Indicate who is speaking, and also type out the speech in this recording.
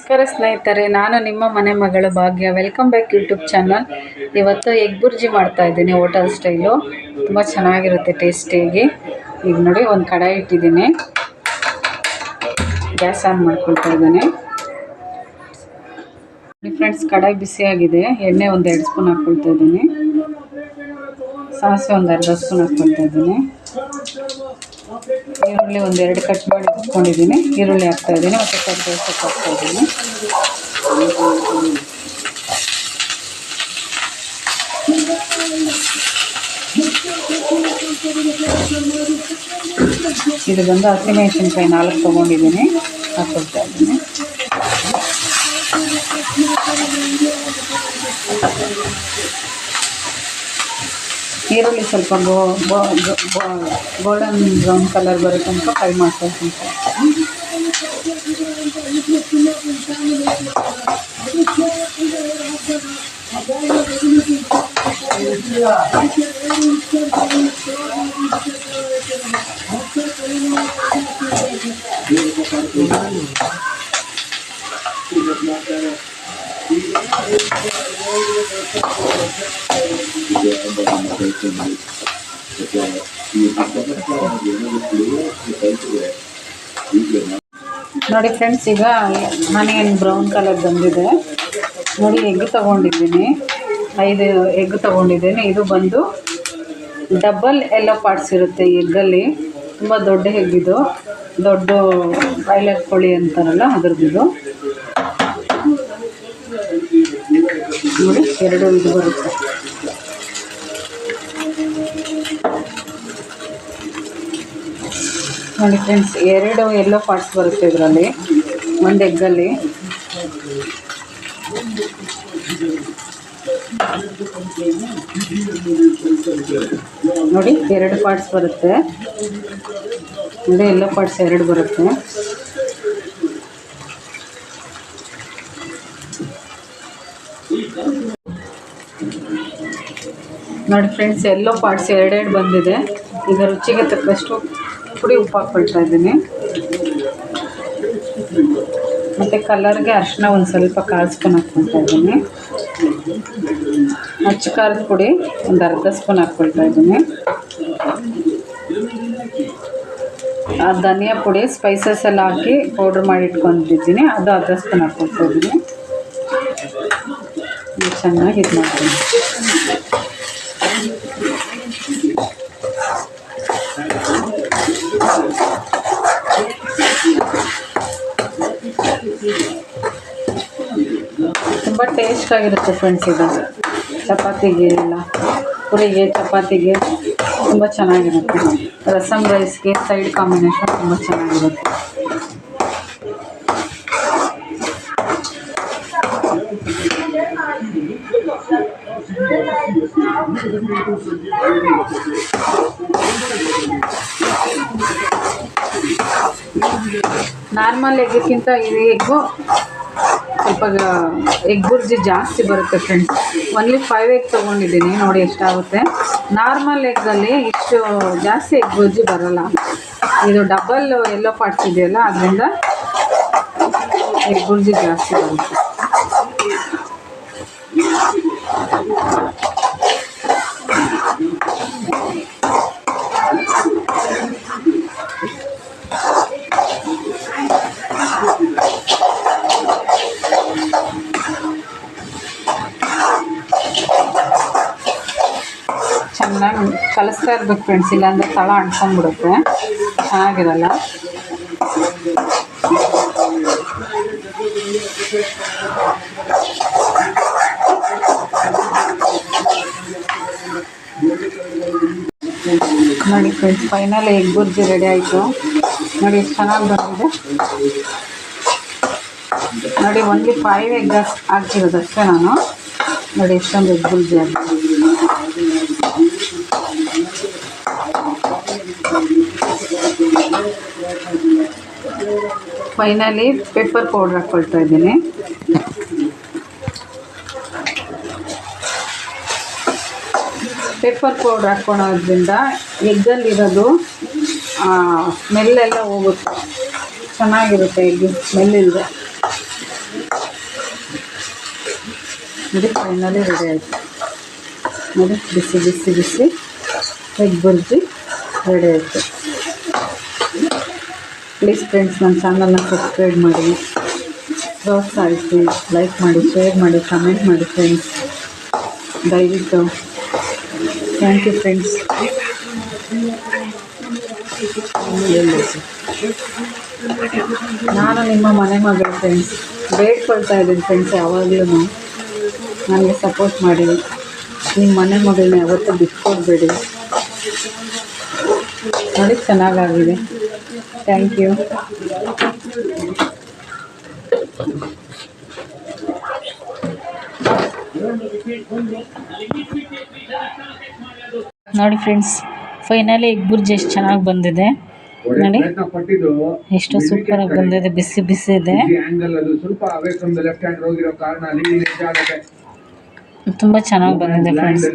Speaker 1: ನಮಸ್ಕಾರ ಸ್ನೇಹಿತರೆ, ನಾನು ನಿಮ್ಮ ಮನೆ ಮಗಳು ಭಾಗ್ಯ. Welcome back YouTube channel. ಇವತ್ತು ಎಗ್ ಬುರ್ಜಿ ಮಾಡ್ತಾ ಇದ್ದೀನಿ ಹೋಟೆಲ್ ಸ್ಟೈಲು. ತುಂಬ ಚೆನ್ನಾಗಿರುತ್ತೆ ಟೇಸ್ಟಿಯಾಗಿ. ಈಗ ನೋಡಿ, ಒಂದು ಕಡಾಯಿ ಇಟ್ಟಿದ್ದೀನಿ, ಗ್ಯಾಸ್ ಆನ್ ಮಾಡ್ಕೊಳ್ತಾ ಇದ್ದೀನಿ. ಫ್ರೆಂಡ್ಸ್, ಕಡಾಯಿ ಬಿಸಿಯಾಗಿದೆ. ಎಣ್ಣೆ ಒಂದು 2 ಸ್ಪೂನ್ ಹಾಕ್ಕೊಳ್ತಾ ಇದ್ದೀನಿ. ಸಾಸಿವೆ ಒಂದು ಅರ್ಧ ಸ್ಪೂನ್ ಹಾಕ್ಕೊಳ್ತಾ ಇದ್ದೀನಿ. ಈರುಳ್ಳಿ ಒಂದು 2 ಕಟ್ ಮಾಡಿ ಇಟ್ಕೊಂಡಿದ್ದೀನಿ. ಈರುಳ್ಳಿ ಹಾಕ್ತಾ ಇದ್ದೀನಿ ಮತ್ತು ಕರಿಬೇವು ಸೊಪ್ಪು ಹಾಕ್ತಾ ಇದ್ದೀನಿ. ಇದು ಬಂದು ಹಸಿಮೆಣಸಿನ್ಕಾಯಿ 4 ತೊಗೊಂಡಿದ್ದೀನಿ, ಹಾಕ್ಕೊಳ್ತಾ ಇದ್ದೀನಿ. ಈರುಳ್ಳಿ ಸ್ವಲ್ಪ ಗೋಲ್ಡನ್ ಬ್ರೌನ್ ಕಲರ್ ಬರೋ ತನಕ ಫ್ರೈ ಮಾಡ್ಕೊಳ್ತೀನಿ. ನೋಡಿ ಫ್ರೆಂಡ್ಸ್, ಈಗ ಆನಿಯನ್ ಬ್ರೌನ್ ಕಲರ್ ಬಂದಿದೆ. ನೋಡಿ, ಎಗ್ ತೊಗೊಂಡಿದ್ದೀನಿ, 5 ಎಗ್ ತೊಗೊಂಡಿದ್ದೀನಿ. ಇದು ಬಂದು ಡಬಲ್ ಎಲ್ಲೋ ಪಾರ್ಟ್ಸ್ ಇರುತ್ತೆ ಎಗ್ಗಲ್ಲಿ. ತುಂಬ ದೊಡ್ಡ ಎಗ್ಗಿದು, ದೊಡ್ಡ ಬಾಯ್ಲರ್ ಕೋಳಿ ಅಂತಾರಲ್ಲ ಅದ್ರದ್ದು. ನೋಡಿ, 2 ಇದು ಬರುತ್ತೆ. ನೋಡಿ ಫ್ರೆಂಡ್ಸ್, 2 ಎಲ್ಲೋ ಪಾರ್ಟ್ಸ್ ಬರುತ್ತೆ ಇದರಲ್ಲಿ, ಒಂದು ಎಗ್ಗಲ್ಲಿ. ನೋಡಿ, 2 ಪಾರ್ಟ್ಸ್ ಬರುತ್ತೆ. ನೋಡಿ, ಎಲ್ಲೋ ಪಾರ್ಟ್ಸ್ 2 ಬರುತ್ತೆ. ನೋಡಿ ಫ್ರೆಂಡ್ಸ್, ಎಲ್ಲೋ ಪಾರ್ಟ್ಸ್ 2 ಬಂದಿದೆ. ಈಗ ರುಚಿಗೆ ತಕ್ಕಷ್ಟು ಪುಡಿ ಉಪ್ಪು ಹಾಕ್ಕೊಳ್ತಾ ಇದ್ದೀನಿ. ಮತ್ತು ಕಲರ್ಗೆ ಅರಿಶಿನ ಒಂದು ಸ್ವಲ್ಪ ಕಾಲು ಸ್ಪೂನ್ ಹಾಕ್ಕೊಳ್ತಾ ಇದ್ದೀನಿ. ಅಚ್ಚ ಖಾರದ ಪುಡಿ ಒಂದು ಅರ್ಧ ಸ್ಪೂನ್ ಹಾಕ್ಕೊಳ್ತಾ ಇದ್ದೀನಿ. ಧನಿಯಾ ಪುಡಿ ಸ್ಪೈಸಸ್ ಎಲ್ಲ ಹಾಕಿ ಪೌಡ್ರ್ ಮಾಡಿ ಇಟ್ಕೊಂಡಿದ್ದೀನಿ, ಅದು ಅರ್ಧ ಸ್ಪೂನ್ ಹಾಕ್ಕೊಳ್ತಾ ಇದ್ದೀನಿ. ಚೆನ್ನಾಗಿ ಇದು ಮಾಡ್ತೀನಿ. ತುಂಬ ಟೇಸ್ಟಾಗಿರುತ್ತೆ ಫ್ರೆಂಡ್ಸ್. ಇದು ಚಪಾತಿಗೆ ಎಲ್ಲ, ಪುರಿಗೆ, ಚಪಾತಿಗೆ ತುಂಬ ಚೆನ್ನಾಗಿರುತ್ತೆ. ರಸಮ್ ರೈಸ್ಗೆ ಸೈಡ್ ಕಾಂಬಿನೇಷನ್ ತುಂಬ ಚೆನ್ನಾಗಿರುತ್ತೆ. ನಾರ್ಮಲ್ ಎಗ್ಗಿಂತ ಇದು ಎಗ್ಗು ಸ್ವಲ್ಪ ಎಗ್ ಬುರ್ಜಿ ಜಾಸ್ತಿ ಬರುತ್ತೆ ಫ್ರೆಂಡ್ಸ್. ಓನ್ಲಿ 5 ಎಗ್ ತೊಗೊಂಡಿದ್ದೀನಿ. ನೋಡಿ ಎಷ್ಟಾಗುತ್ತೆ. ನಾರ್ಮಲ್ ಎಗ್ಗಲ್ಲಿ ಇಷ್ಟು ಜಾಸ್ತಿ ಎಗ್ ಬುರ್ಜಿ ಬರೋಲ್ಲ. ಇದು ಡಬಲ್ ಎಲ್ಲೋ ಪಾರ್ಟ್ಸ್ ಇದೆಯಲ್ಲ, ಅದರಿಂದ ಎಗ್ ಬುರ್ಜಿ ಜಾಸ್ತಿ ಬರುತ್ತೆ. ಚೆನ್ನಾಗಿ ಕಲಿಸ್ತಾ ಇರ್ಬೇಕು ಫ್ರೆಂಡ್ಸ್, ಇಲ್ಲಾಂದರೆ ತಳ ಅಂಟ್ಕೊಂಡ್ಬಿಡುತ್ತೆ, ಚೆನ್ನಾಗಿರಲ್ಲ. ನೋಡಿ friends, final egg bhurji ready ಆಯಿತು. ನೋಡಿ ಎಷ್ಟು ಚೆನ್ನಾಗಿ ಬಂದಿದೆ. ನೋಡಿ, ಓನ್ಲಿ 5 ಎಗ್ ಹಾಕಿರೋದಷ್ಟೇ ನಾನು. ನೋಡಿ ಎಷ್ಟೊಂದು ಎಗ್ ಬುರ್ಜಿ ಆಗಿದೆ. ಫೈನಲಿ ಪೆಪ್ಪರ್ ಪೌಡ್ರ್ ಹಾಕ್ಕೊಳ್ತಾ ಇದ್ದೀನಿ. ಪೆಪ್ಪರ್ ಪೌಡ್ರ್ ಹಾಕ್ಕೊಳೋದ್ರಿಂದ ಎಗ್ಗಲ್ಲಿರೋದು ಸ್ಮೆಲ್ಲೆಲ್ಲ ಹೋಗುತ್ತೆ, ಚೆನ್ನಾಗಿರುತ್ತೆ ಎಗ್ ಸ್ಮೆಲ್ ಇಲ್ಲದೆ. ನೋಡಿ ಫೈನಲಿ ರೆಡಿ ಆಯಿತು ನೋಡಿ. ಬಿಸಿ ಬಿಸಿ ಬಿಸಿ ಎಗ್ ಬುರ್ಜಿ ರೆಡಿ ಆಯಿತು. ಪ್ಲೀಸ್ ಫ್ರೆಂಡ್ಸ್, ನನ್ನ ಚಾನಲ್ನ ಸಬ್ಸ್ಕ್ರೈಬ್ ಮಾಡಿ, ಪ್ರೋತ್ಸಾಹಿಸಿ, ಲೈಕ್ ಮಾಡಿ, ಶೇರ್ ಮಾಡಿ, ಕಮೆಂಟ್ ಮಾಡಿ ಫ್ರೆಂಡ್ಸ್, ದಯವಿಟ್ಟು. Thank you friends. ನಾನು ನಿಮ್ಮ ಮನೆ ಮಗಳು ಫ್ರೆಂಡ್ಸ್, ಬೇಡ್ಕೊಳ್ತಾ ಇದ್ದೀನಿ ಫ್ರೆಂಡ್ಸ್, ಯಾವಾಗಲೂ ನನಗೆ ಸಪೋರ್ಟ್ ಮಾಡಿ. ನಿಮ್ಮ ಮನೆ ಮಗಳನ್ನ ಯಾವತ್ತೂ ಬಿಟ್ಕೊಡ್ಬೇಡಿ. ನೋಡಿ ಚೆನ್ನಾಗಾಗಿದೆ. Thank you. ನೋಡಿ ಫ್ರೆಂಡ್ಸ್, ಫೈನಲಿ ಎಗ್ ಬುರ್ಜಿ ಎಷ್ಟು ಚೆನ್ನಾಗಿ ಬಂದಿದೆ ನೋಡಿ. ಎಷ್ಟು ಸೂಪರಾಗಿ ಬಂದಿದೆ, ಬಿಸಿ ಬಿಸಿ ಇದೆ, ತುಂಬ ಚೆನ್ನಾಗಿ ಬಂದಿದೆ ಫ್ರೆಂಡ್ಸ್.